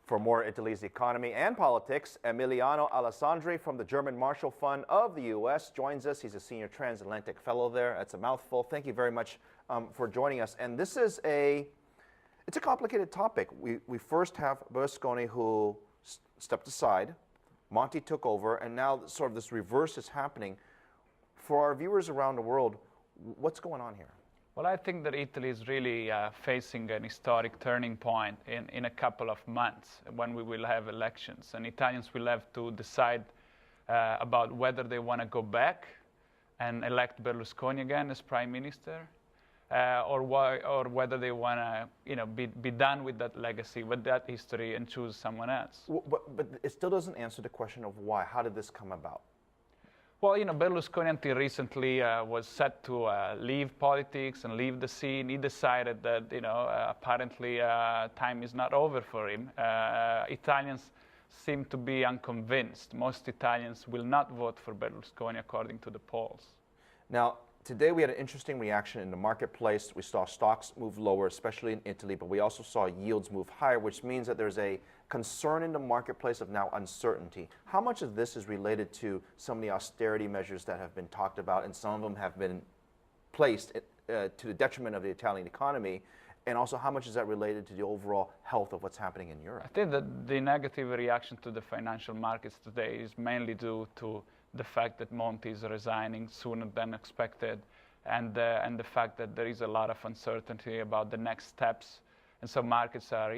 For more Italy's economy and politics, Emiliano Alessandri from the German Marshall Fund of the U.S. joins us. He's a senior transatlantic fellow there. That's a mouthful. Thank you very much for joining us. And this is it's a complicated topic. We first have Berlusconi, who stepped aside. Monti took over, and now sort of this reverse is happening. For our viewers around the world, what's going on here? Well, I think that Italy is really facing an historic turning point in a couple of months when we will have elections. And Italians will have to decide about whether they want to go back and elect Berlusconi again as prime minister, or whether they want to be done with that legacy, with that history, and choose someone else. But it still doesn't answer the question of why. How did this come about? Well, Berlusconi until recently was set to leave politics and leave the scene. He decided that, apparently time is not over for him. Italians seem to be unconvinced. Most Italians will not vote for Berlusconi according to the polls. Now, today we had an interesting reaction in the marketplace. We saw stocks move lower, especially in Italy, but we also saw yields move higher, which means that there's a concern in the marketplace of now uncertainty. How much of this is related to some of the austerity measures that have been talked about, and some of them have been placed to the detriment of the Italian economy, and also how much is that related to the overall health of what's happening in Europe? I think that the negative reaction to the financial markets today is mainly due to the fact that Monti is resigning sooner than expected, and the fact that there is a lot of uncertainty about the next steps. And so markets are,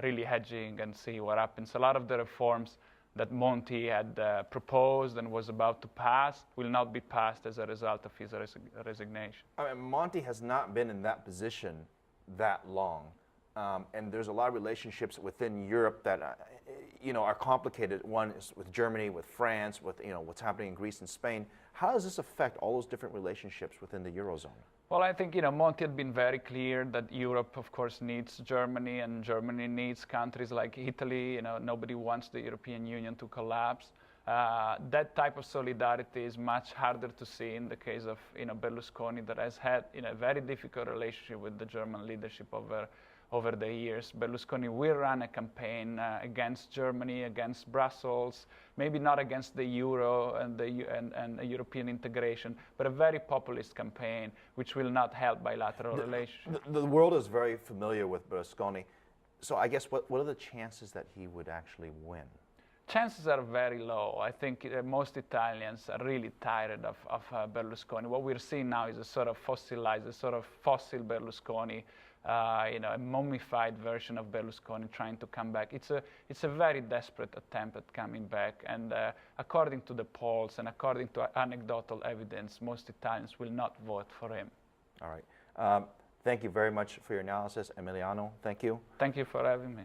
really hedging and see what happens. A lot of the reforms that Monti had proposed and was about to pass will not be passed as a result of his resignation. I mean, Monti has not been in that position that long. And there's a lot of relationships within Europe that are complicated. One is with Germany, with France, with what's happening in Greece and Spain. How does this affect all those different relationships within the Eurozone? Well, I think Monti had been very clear that Europe, of course, needs Germany, and Germany needs countries like Italy. Nobody wants the European Union to collapse. That type of solidarity is much harder to see in the case of Berlusconi, that has had a very difficult relationship with the German leadership over the years. Berlusconi will run a campaign against Germany, against Brussels, maybe not against the euro and European integration, but a very populist campaign which will not help bilateral relations. The world is very familiar with Berlusconi. So I guess what are the chances that he would actually win? Chances are very low. I think most Italians are really tired of Berlusconi. What we're seeing now is a sort of fossilized, a sort of fossil Berlusconi, a mummified version of Berlusconi trying to come back. It's a very desperate attempt at coming back. And according to the polls and according to anecdotal evidence, most Italians will not vote for him. All right. Thank you very much for your analysis, Emiliano. Thank you. Thank you for having me.